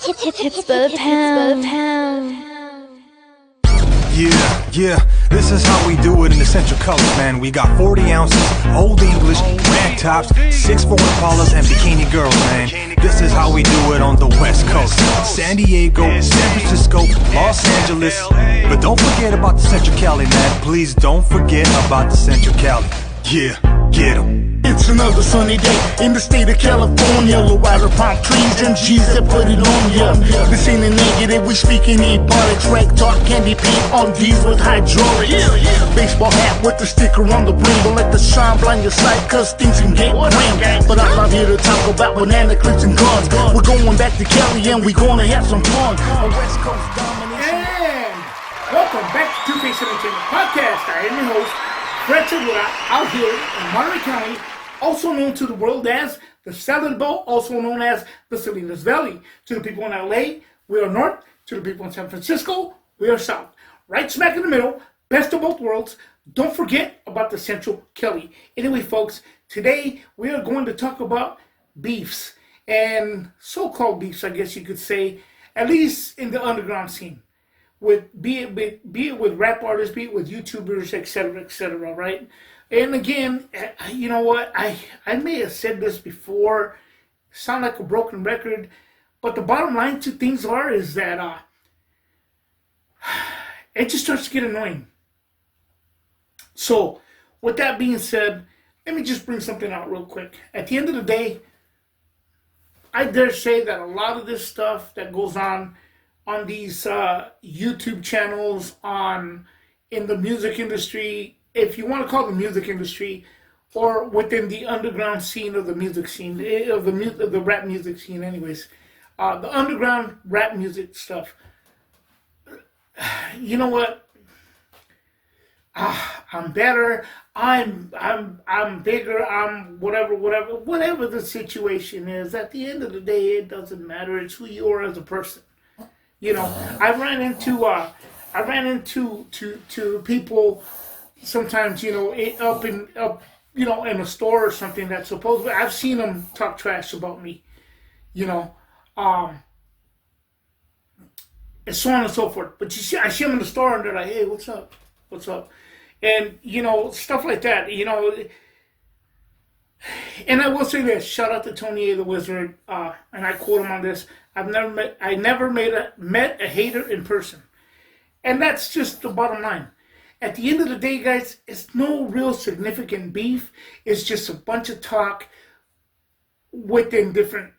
Hits for the pound. Yeah, this is how we do it in the Central Colors, man. We got 40 ounces, Old English, rag tops, 6'4" Impalas, and bikini girls, man. This is how we do it on the West Coast. San Diego, San Francisco, Los Angeles. But don't forget about the Central Cali, man. Please don't forget about the Central Cali. Yeah, get 'em. It's another sunny day in the state of California. Low rider palm trees, them G's that put it on ya. This ain't a negative, we speaking ebonics. Rank talk, candy paint on D's with hydraulics. Baseball hat with the sticker on the brim. Don't let the sun blind your sight, cause things can get grim. But I'm not here to talk about banana clips and guns. We're going back to Cali and we gonna have some fun. A West Coast domination. And welcome back to Two-Face Entertainment Podcast. I am your host, Fred Segura, out here in Monterey County, also known to the world as the Salad Bowl, also known as the Salinas Valley. To the people in LA, we are north. To the people in San Francisco, we are south. Right smack in the middle, best of both worlds. Don't forget about the Central Cali. Anyway, folks, today we are going to talk about beefs, and so-called beefs, I guess you could say, at least in the underground scene. Be it with rap artists, be it with YouTubers, etc., right? And again, you know what? I may have said this before, sound like a broken record, but the bottom line to things is that it just starts to get annoying. So, with that being said, let me just bring something out real quick. At the end of the day, I dare say that a lot of this stuff that goes on these YouTube channels, in the music industry, if you want to call it the music industry, or within the underground scene of the music scene, of the rap music scene anyways, the underground rap music stuff, you know what, I'm better, I'm bigger, I'm whatever the situation is. At the end of the day, it doesn't matter. It's who you are as a person. You know, I ran into people sometimes, you know, in a store or something that supposedly I've seen them talk trash about me, you know, and so on and so forth. But I see them in the store and they're like, hey, what's up? And, you know, stuff like that, you know. And I will say this, shout out to Tony A. the Wizard, and I quote him on this: I never met a hater in person. And that's just the bottom line. At the end of the day, guys, it's no real significant beef. It's just a bunch of talk within different,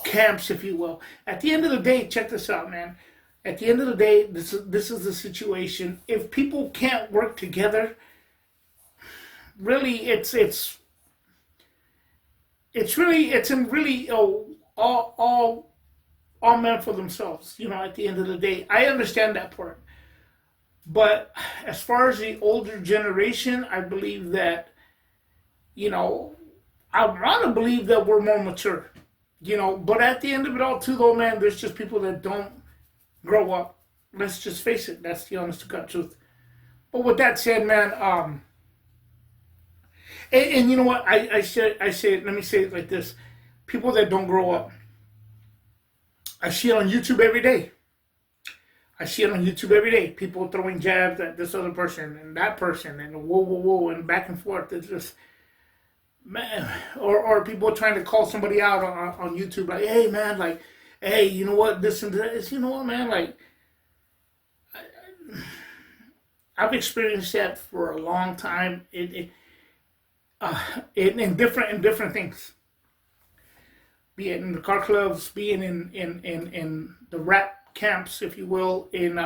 camps, if you will. At the end of the day, check this out, man. At the end of the day, this is the situation. If people can't work together, really, it's all meant for themselves. You know, at the end of the day, I understand that part. But as far as the older generation, I believe that, you know, I want to believe that we're more mature, you know. But at the end of it all, too, though, man, there's just people that don't grow up. Let's just face it. That's the honest to God truth. But with that said, man, and you know what? I say, let me say it like this. People that don't grow up, I see it on YouTube every day. People throwing jabs at this other person and that person and whoa, and back and forth. It's just, man, or people trying to call somebody out on YouTube, like, hey, man, like, hey, you know what, this and that. It's, you know what, man, like, I've experienced that for a long time. In different things, be it in the car clubs, being in the rap camps, if you will, in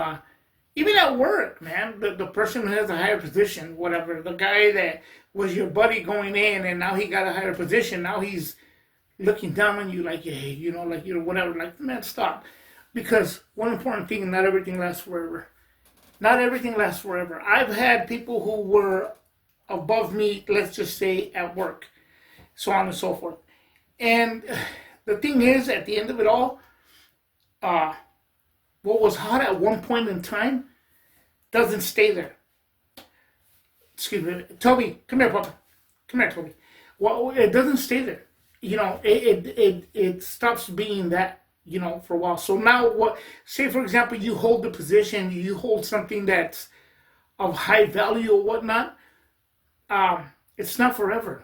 even at work, man. The person who has a higher position, whatever, the guy that was your buddy going in and now he got a higher position, now he's looking down on you like, hey, you know, like, you know, whatever. Like, man, stop. Because one important thing, not everything lasts forever. I've had people who were above me, let's just say, at work, so on and so forth. And the thing is, at the end of it all, what was hot at one point in time doesn't stay there. Excuse me. Toby, come here, Papa. Come here, Toby. Well, it doesn't stay there. You know, it stops being that you know, for a while. So now what, say for example, you hold the position, you hold something that's of high value or whatnot, it's not forever.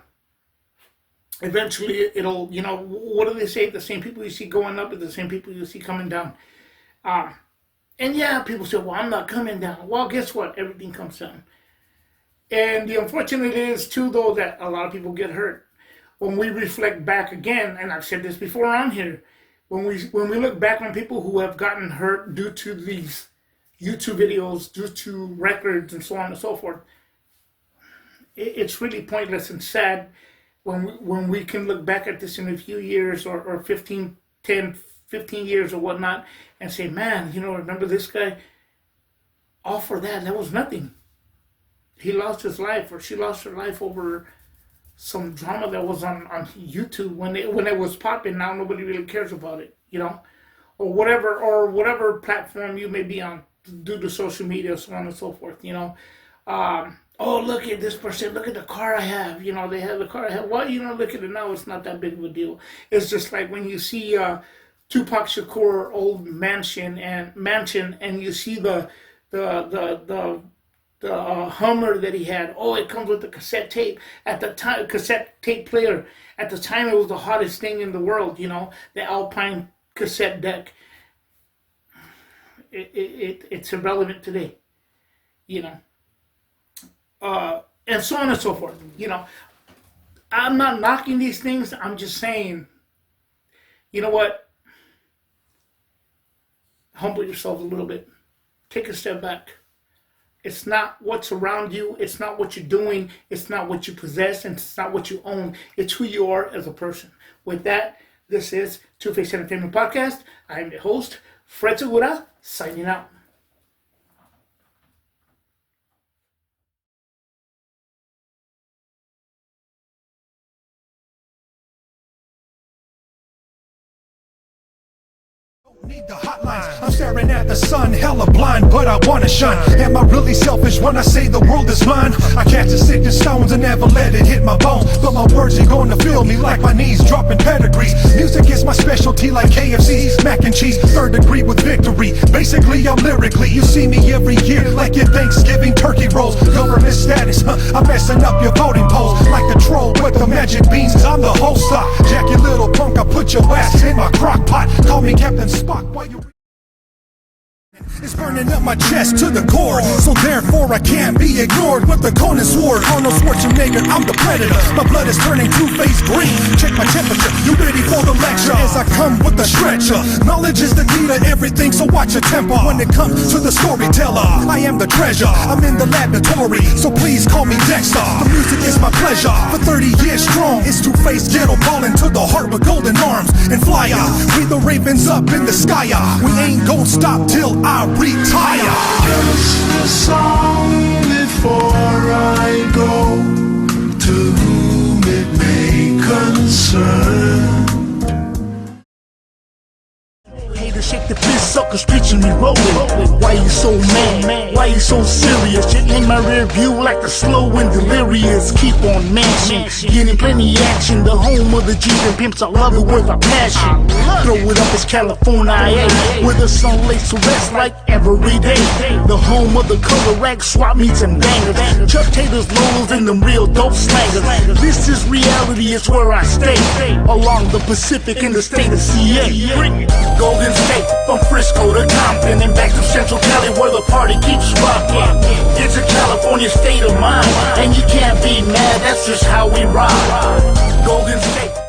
Eventually it'll, you know, what do they say? The same people you see going up are the same people you see coming down. And yeah, people say, well, I'm not coming down. Well, guess what? Everything comes down. And the unfortunate is, too, though, that a lot of people get hurt. When we reflect back again, and I've said this before on here, when we look back on people who have gotten hurt due to these YouTube videos, due to records and so on and so forth, it's really pointless and sad when we can look back at this in a few years or 15 years or whatnot and say, man, you know, remember this guy? All for that was nothing. He lost his life, or she lost her life over some drama that was on YouTube when it was popping. Now nobody really cares about it, you know, or whatever platform you may be on due to social media, so on and so forth, you know. Oh, look at this person, look at the car I have, you know, they have the car I have. Well, you know, look at it now, it's not that big of a deal. It's just like when you see Tupac Shakur old mansion and you see the Hummer that he had. Oh, it comes with the cassette tape. At the time, cassette tape player. At the time, it was the hottest thing in the world, you know, the Alpine cassette deck. It's irrelevant today, you know. And so on and so forth, you know. I'm not knocking these things. I'm just saying, you know what? Humble yourself a little bit. Take a step back. It's not what's around you. It's not what you're doing. It's not what you possess. And it's not what you own. It's who you are as a person. With that, this is Two-Face Entertainment Podcast. I am your host, Fred Segura, signing out. Need the hotlines. I'm staring at the sun, hella blind, but I wanna shine. Am I really selfish when I say the world is mine? I catch a sick in stones and never let it hit my bones, but my words ain't gonna fill me like my knees dropping pedigrees. Music is my specialty like KFC, mac and cheese, third degree with victory. Basically, I'm lyrically, you see me every year like your Thanksgiving turkey rolls. Government status, I'm messing up your voting polls like the troll with the magic beans. I'm the host, Jack, you little punk, I put your ass in my crock pot. Call me Captain Spock. Why you? It's burning up my chest to the core, so therefore I can't be ignored. With the Conan sword, Arnold Schwarzenegger, I'm the predator. My blood is turning two-faced green. Check my temperature, you ready for the lecture? As I come with the stretcher, knowledge is the key to everything, so watch your temper. When it comes to the storyteller, I am the treasure. I'm in the laboratory, so please call me Dexter. The music is my pleasure. For 30 years strong, it's Two-Face ghetto ballin' to the heart with golden arms and flyer. We the ravens up in the sky. We ain't gon' stop till I retire. Just a song before I go, to whom it may concern. Haters shake the fist, suckers preaching me rolling. Why you so mad? Why you so serious? You're in my rear view like the slow and delirious. Keep on mashing, getting plenty action. The home of the G's and pimps, I love it with a passion. Throw it up, it's California, where the sun lays to rest like every day. The home of the color rag, swap meets and bangers. Chuck Taylor's Lolos and them real dope slangers. This is reality, it's where I stay. Along the Pacific in the state of CA. Golden State, from Frisco to Compton and back to Central Cali where the party keeps rocking. It's a California state of mind, and you can't be mad, that's just how we ride. Golden State.